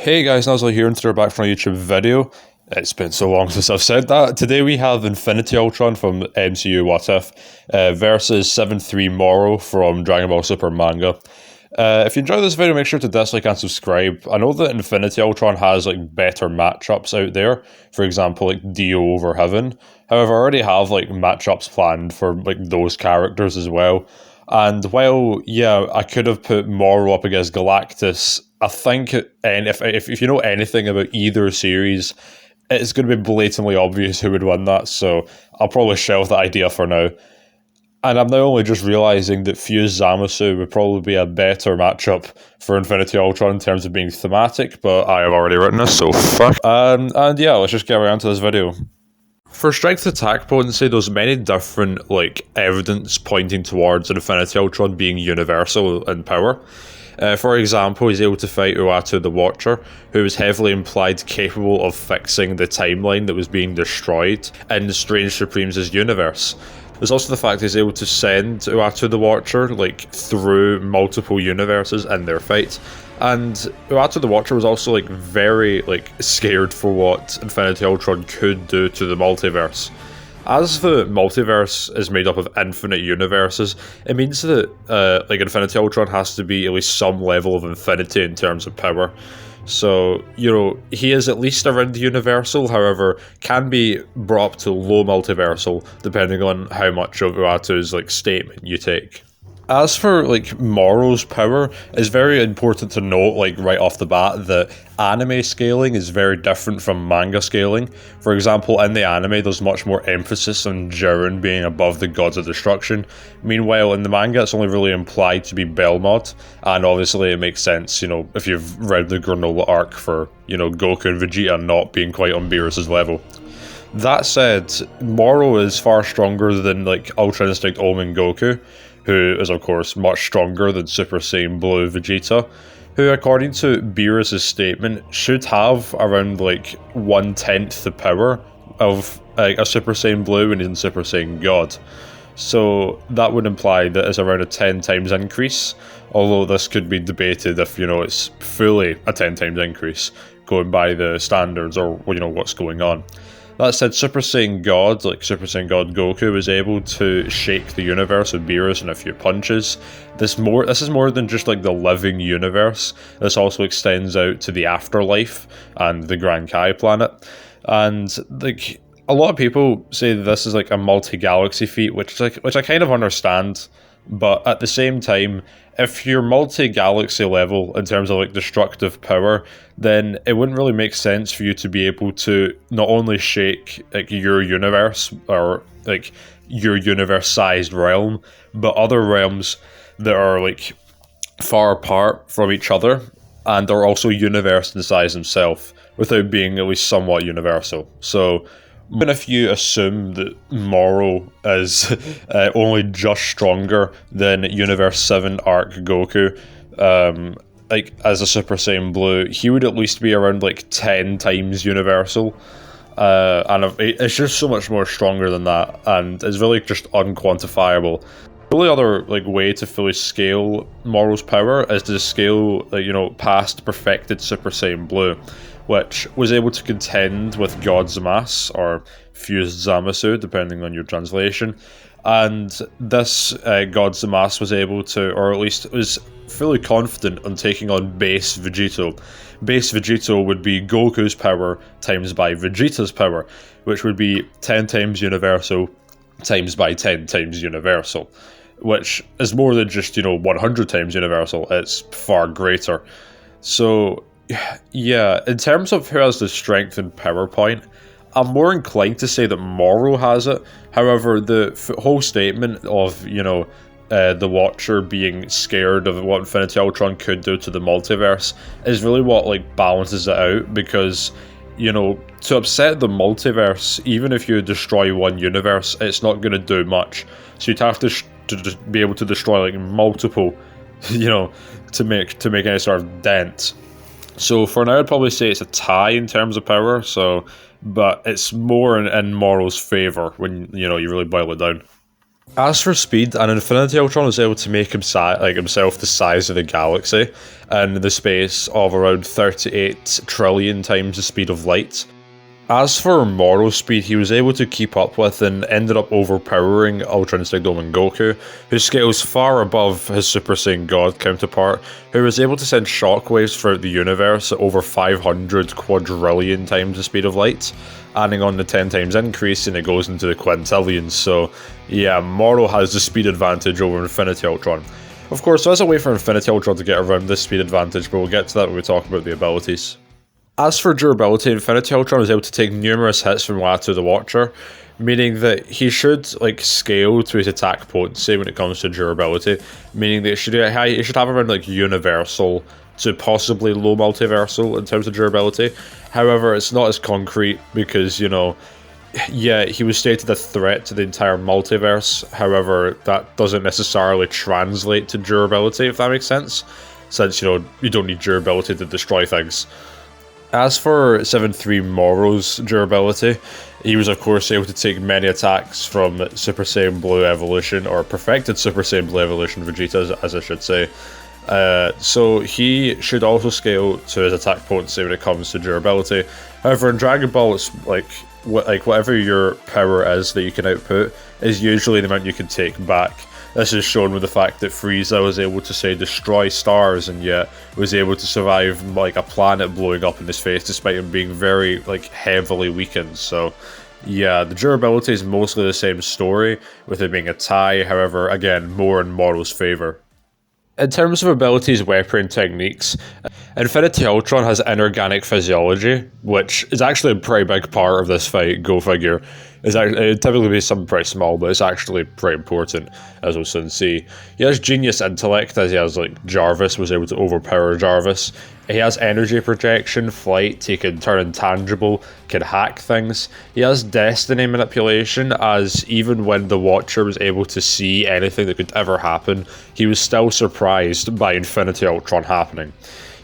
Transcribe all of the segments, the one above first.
Hey guys, Nozzle here, and today we're back from a YouTube video. It's been so long since I've said that. Today we have Infinity Ultron from MCU What If versus 7-3 Moro from Dragon Ball Super Manga. If you enjoyed this video, make sure to dislike and subscribe. I know that Infinity Ultron has better matchups out there. For example, Dio over Heaven. However, I already have matchups planned for those characters as well. And while, yeah, I could have put Moro up against Galactus, I think, and if you know anything about either series, it's going to be blatantly obvious who would win that, so I'll probably shelve that idea for now. And I'm now only just realising that Fuse Zamasu would probably be a better matchup for Infinity Ultron in terms of being thematic, but I have already written this, so fuck. And yeah, let's just get around to this video. For strength attack potency, there's many different evidence pointing towards Infinity Ultron being universal in power. For example, he's able to fight Uatu the Watcher, who is heavily implied capable of fixing the timeline that was being destroyed in the Strange Supremes' universe. There's also the fact he's able to send Uatu the Watcher through multiple universes in their fight. And Uatu the Watcher was also very scared for what Infinity Ultron could do to the multiverse. As the multiverse is made up of infinite universes, it means that Infinity Ultron has to be at least some level of infinity in terms of power. So, he is at least around the universal, however, can be brought up to low multiversal, depending on how much of Uatu's statement you take. As for Moro's power, it's very important to note right off the bat that anime scaling is very different from manga scaling. For example, in the anime there's much more emphasis on Jiren being above the gods of destruction. Meanwhile, in the manga it's only really implied to be Belmod, and obviously it makes sense, if you've read the Granola arc for, Goku and Vegeta not being quite on Beerus' level. That said, Moro is far stronger than Ultra Instinct Omen Goku, who is of course much stronger than Super Saiyan Blue Vegeta, who according to Beerus' statement should have around 1/10 the power of a Super Saiyan Blue and he's in Super Saiyan God. So that would imply that it's around a 10 times increase, although this could be debated if it's fully a 10 times increase, going by the standards or what's going on. That said, Super Saiyan God, Super Saiyan God Goku, was able to shake the universe with Beerus in a few punches. This is more than just the living universe. This also extends out to the afterlife and the Grand Kai planet. And a lot of people say that this is a multi-galaxy feat, which I kind of understand. But at the same time, if you're multi-galaxy level in terms of destructive power, then it wouldn't really make sense for you to be able to not only shake your universe or your universe-sized realm, but other realms that are far apart from each other and are also universe in size themselves without being at least somewhat universal. So even if you assume that Moro is only just stronger than Universe 7 Arc Goku, as a Super Saiyan Blue, he would at least be around 10 times universal. And it's just so much more stronger than that, and it's really just unquantifiable. The only other way to fully scale Moro's power is to scale past perfected Super Saiyan Blue, which was able to contend with God Zamasu, or Fused Zamasu, depending on your translation. And this God Zamasu was able to, or at least was fully confident on taking on base Vegito. Base Vegito would be Goku's power times by Vegeta's power, which would be 10 times universal times by 10 times universal, which is more than just 100 times universal. It's far greater. So yeah, in terms of who has the strength and power point, I'm more inclined to say that Moro has it. However, the whole statement of, the Watcher being scared of what Infinity Ultron could do to the multiverse is really what, balances it out, because, to upset the multiverse, even if you destroy one universe, it's not going to do much. So you'd have to be able to destroy, multiple, to make any sort of dent. So for now, I'd probably say it's a tie in terms of power. But it's more in Moro's favor when you really boil it down. As for speed, an Infinity Ultron was able to make himself the size of the galaxy in the space of around 38 trillion times the speed of light. As for Moro's speed, he was able to keep up with and ended up overpowering Ultra Instinct Goku and Goku, who scales far above his Super Saiyan God counterpart, who was able to send shockwaves throughout the universe at over 500 quadrillion times the speed of light, adding on the 10 times increase, and it goes into the quintillions. So yeah, Moro has the speed advantage over Infinity Ultron. Of course, there's a way for Infinity Ultron to get around this speed advantage, but we'll get to that when we talk about the abilities. As for durability, Infinity Ultron is able to take numerous hits from Latu the Watcher, meaning that he should scale to his attack potency when it comes to durability, meaning that it should have around universal to possibly low multiversal in terms of durability. However, it's not as concrete because, yeah, he was stated a threat to the entire multiverse. However, that doesn't necessarily translate to durability, if that makes sense, since, you don't need durability to destroy things. As for 7-3 Moro's durability, he was of course able to take many attacks from Super Saiyan Blue Evolution, or Perfected Super Saiyan Blue Evolution Vegeta, as I should say. So he should also scale to his attack potency when it comes to durability. However, in Dragon Ball, it's whatever your power is that you can output is usually the amount you can take back. This is shown with the fact that Frieza was able to, say, destroy stars, and yet was able to survive a planet blowing up in his face despite him being very heavily weakened. So yeah, the durability is mostly the same story, with it being a tie. However, again, more in Moro's favour. In terms of abilities, weapon, and techniques, Infinity Ultron has inorganic physiology, which is actually a pretty big part of this fight, go figure. It'd typically be something pretty small, but it's actually pretty important, as we'll soon see. He has genius intellect, as he has Jarvis was able to overpower Jarvis. He has energy projection, flight, he can turn intangible, can hack things. He has destiny manipulation, as even when the Watcher was able to see anything that could ever happen, he was still surprised by Infinity Ultron happening.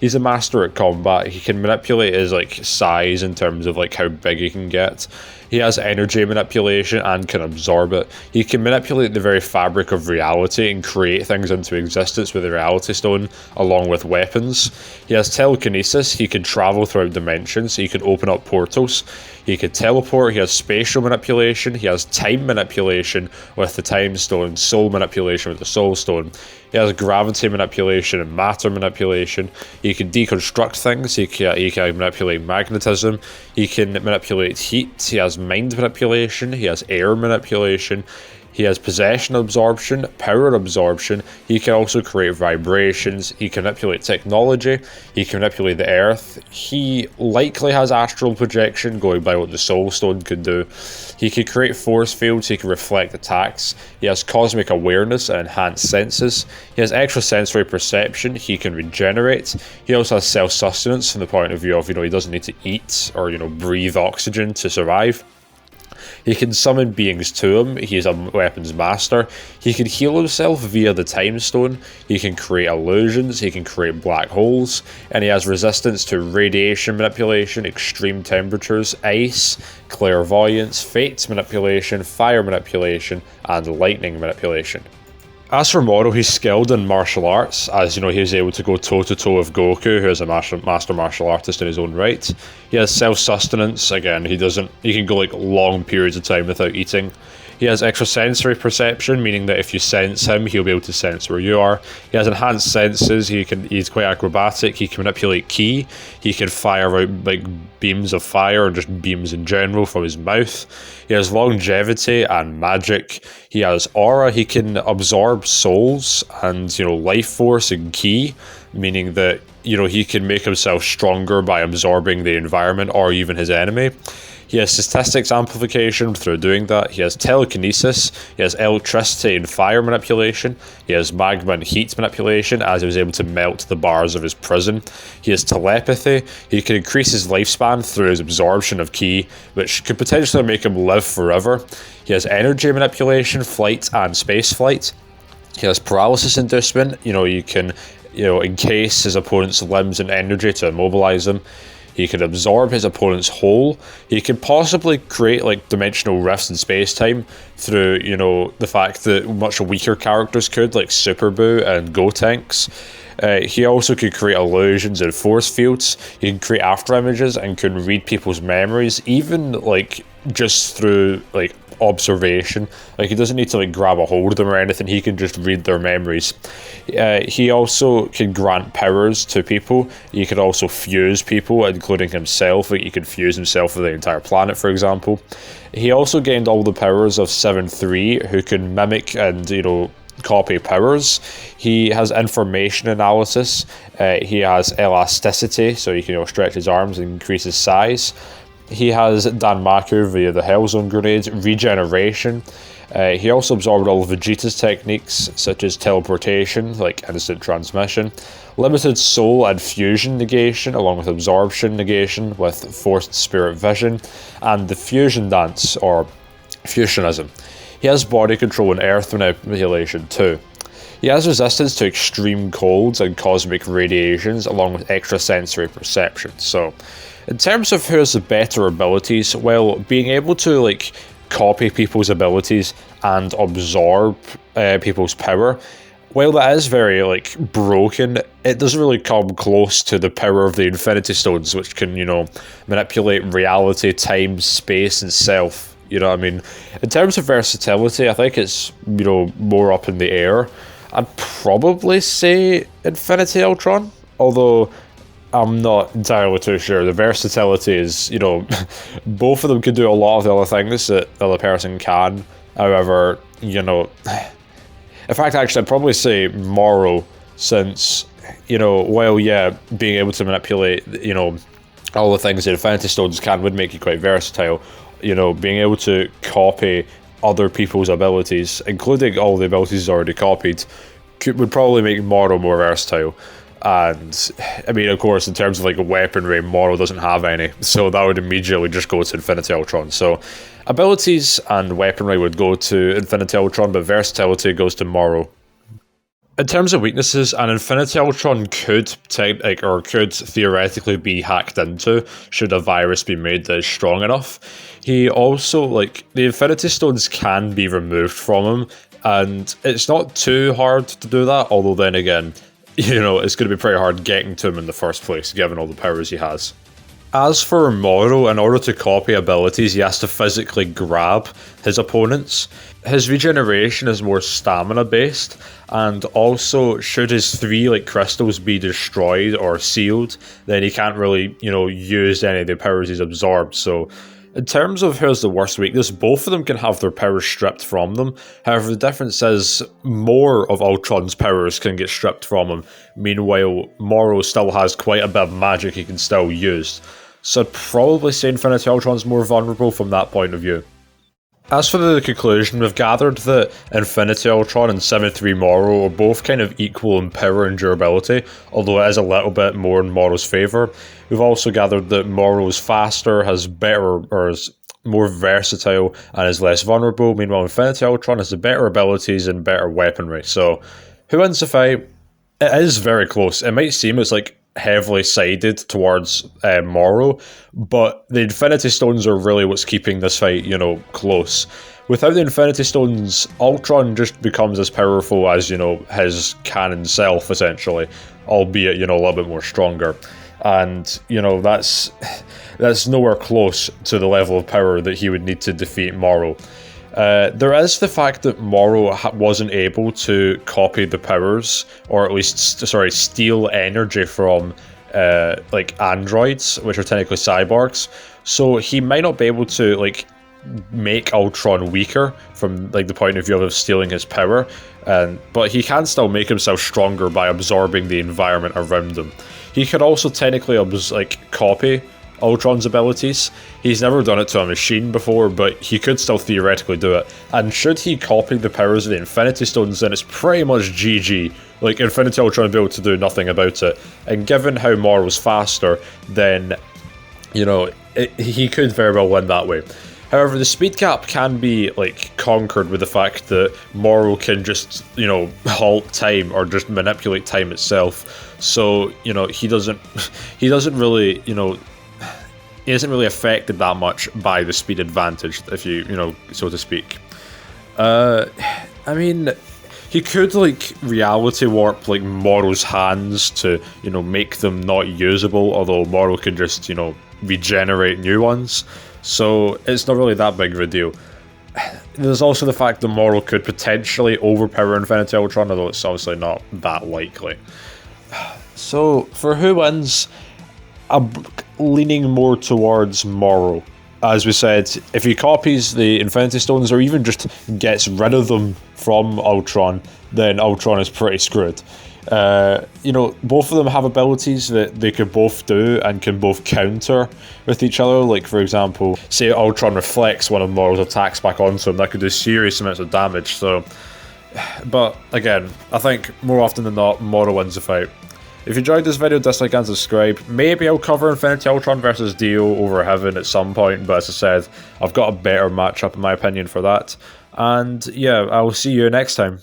He's a master at combat. He can manipulate his size in terms of how big he can get. He has energy manipulation and can absorb it. He can manipulate the very fabric of reality and create things into existence with the Reality Stone, along with weapons. He has telekinesis. He can travel throughout dimensions. He can open up portals. He can teleport. He has spatial manipulation. He has time manipulation with the Time Stone, soul manipulation with the Soul Stone. He has gravity manipulation and matter manipulation. He can deconstruct things. He can manipulate magnetism. He can manipulate heat. He has mind manipulation. He has air manipulation. He has possession absorption, power absorption. He can also create vibrations. He can manipulate technology. He can manipulate the earth. He likely has astral projection, going by what the Soul Stone could do. He can create force fields. He can reflect attacks. He has cosmic awareness and enhanced senses. He has extrasensory perception. He can regenerate. He also has self-sustenance from the point of view of, he doesn't need to eat or, breathe oxygen to survive. He can summon beings to him. He is a weapons master. He can heal himself via the Time Stone. He can create illusions. He can create black holes. And he has resistance to radiation manipulation, extreme temperatures, ice, clairvoyance, fate manipulation, fire manipulation, and lightning manipulation. As for Moro, he's skilled in martial arts, as he was able to go toe-to-toe with Goku, who is a master martial artist in his own right. He has self-sustenance. Again, he can go long periods of time without eating. He has extrasensory perception, meaning that if you sense him, he'll be able to sense where you are. He has enhanced senses. He's quite acrobatic. He can manipulate ki. He can fire out beams of fire, or just beams in general, from his mouth. He has longevity and magic. He has aura. He can absorb souls and life force and ki, meaning that he can make himself stronger by absorbing the environment or even his enemy. He has statistics amplification through doing that. He has telekinesis. He has electricity and fire manipulation. He has magma and heat manipulation, as he was able to melt the bars of his prison. He has telepathy. He can increase his lifespan through his absorption of ki, which could potentially make him live forever. He has energy manipulation, flight, and space flight. He has paralysis inducement. You can encase his opponent's limbs in energy to immobilize them. He could absorb his opponent's whole. He could possibly create like dimensional rifts in space-time through, you know, the fact that much weaker characters could, like Super Boo and Gotenks. He also could create illusions and force fields. He can create after images and can read people's memories, even like just through like observation. Like, he doesn't need to like grab a hold of them or anything. He can just read their memories. He also can grant powers to people. He could also fuse people, including himself. Like, he could fuse himself with the entire planet, for example. He also gained all the powers of 7-3, who can mimic and, you know, copy powers. He has information analysis. He has elasticity, so he can, you know, stretch his arms and increase his size. He has Danmaku via the Hellzone grenades, regeneration. He also absorbed all of Vegeta's techniques, such as teleportation, like instant transmission, limited soul and fusion negation, along with absorption negation with forced spirit vision, and the fusion dance, or fusionism. He has body control and earth manipulation too. He has resistance to extreme colds and cosmic radiations, along with extrasensory perception. So, in terms of who has the better abilities, well, being able to like copy people's abilities and absorb people's power, while that is very like broken, it doesn't really come close to the power of the Infinity Stones, which can, you know, manipulate reality, time, space, and self. You know what I mean? In terms of versatility, I think it's, you know, more up in the air. I'd probably say Infinity Ultron, although I'm not entirely too sure. The versatility is, you know, both of them can do a lot of the other things that the other person can. However, you know, in fact, actually, I'd probably say Moro, since, you know, while, yeah, being able to manipulate, you know, all the things that Infinity Stones can would make you quite versatile. You know, being able to copy other people's abilities, including all the abilities he's already copied, would probably make Moro more versatile. And, I mean, of course, in terms of like a weaponry, Moro doesn't have any, so that would immediately just go to Infinity Ultron. So, abilities and weaponry would go to Infinity Ultron, but versatility goes to Moro. In terms of weaknesses, an Infinity Ultron could theoretically be hacked into should a virus be made that is strong enough. He also, like, the Infinity Stones can be removed from him, and it's not too hard to do that, although then again, you know, it's going to be pretty hard getting to him in the first place, given all the powers he has. As for Moro, in order to copy abilities, he has to physically grab his opponents. His regeneration is more stamina based, and also should his 3 like crystals be destroyed or sealed, then he can't really, you know, use any of the powers he's absorbed. So in terms of who's the worst weakness, both of them can have their powers stripped from them. However, the difference is more of Ultron's powers can get stripped from him. Meanwhile, Moro still has quite a bit of magic he can still use. So I'd probably say Infinity Ultron's more vulnerable from that point of view. As for the conclusion, we've gathered that Infinity Ultron and 7-3 Moro are both kind of equal in power and durability, although it is a little bit more in Moro's favour. We've also gathered that Moro is faster, has better, or is more versatile, and is less vulnerable. Meanwhile, Infinity Ultron has the better abilities and better weaponry. So, who wins the fight? It is very close. It might seem it's like heavily sided towards Moro, but the Infinity Stones are really what's keeping this fight, you know, close. Without the Infinity Stones, Ultron just becomes as powerful as, you know, his canon self, essentially, albeit, you know, a little bit more stronger. And, you know, that's nowhere close to the level of power that he would need to defeat Moro. There is the fact that Moro wasn't able to copy the powers, or at least, steal energy from, like, androids, which are technically cyborgs. So he might not be able to, like, make Ultron weaker from, like, the point of view of stealing his power, but he can still make himself stronger by absorbing the environment around him. He could also technically, copy Ultron's abilities. He's never done it to a machine before, but he could still theoretically do it. And should he copy the powers of the Infinity Stones, then it's pretty much GG. Like, Infinity Ultron would be able to do nothing about it. And given how Moro's faster, then, you know, he could very well win that way. However, the speed gap can be, like, conquered with the fact that Moro can just, you know, halt time or just manipulate time itself. So, you know, he doesn't really, you know, he isn't really affected that much by the speed advantage, if you know, so to speak. I mean, he could, like, reality warp, like, Moro's hands to, you know, make them not usable, although Moro can just, you know, regenerate new ones. So it's not really that big of a deal. There's also the fact that Moro could potentially overpower Infinity Ultron, although it's obviously not that likely. So, for who wins, I'm leaning more towards Moro. As we said, if he copies the Infinity Stones or even just gets rid of them from Ultron, then Ultron is pretty screwed. You know, both of them have abilities that they could both do and can both counter with each other. Like, for example, say Ultron reflects one of Moro's attacks back onto him, that could do serious amounts of damage. So, but again, I think more often than not, Moro wins the fight. If you enjoyed this video, dislike and subscribe. Maybe I'll cover Infinity Ultron versus Dio over Heaven at some point, but as I said, I've got a better matchup in my opinion for that. And yeah, I'll see you next time.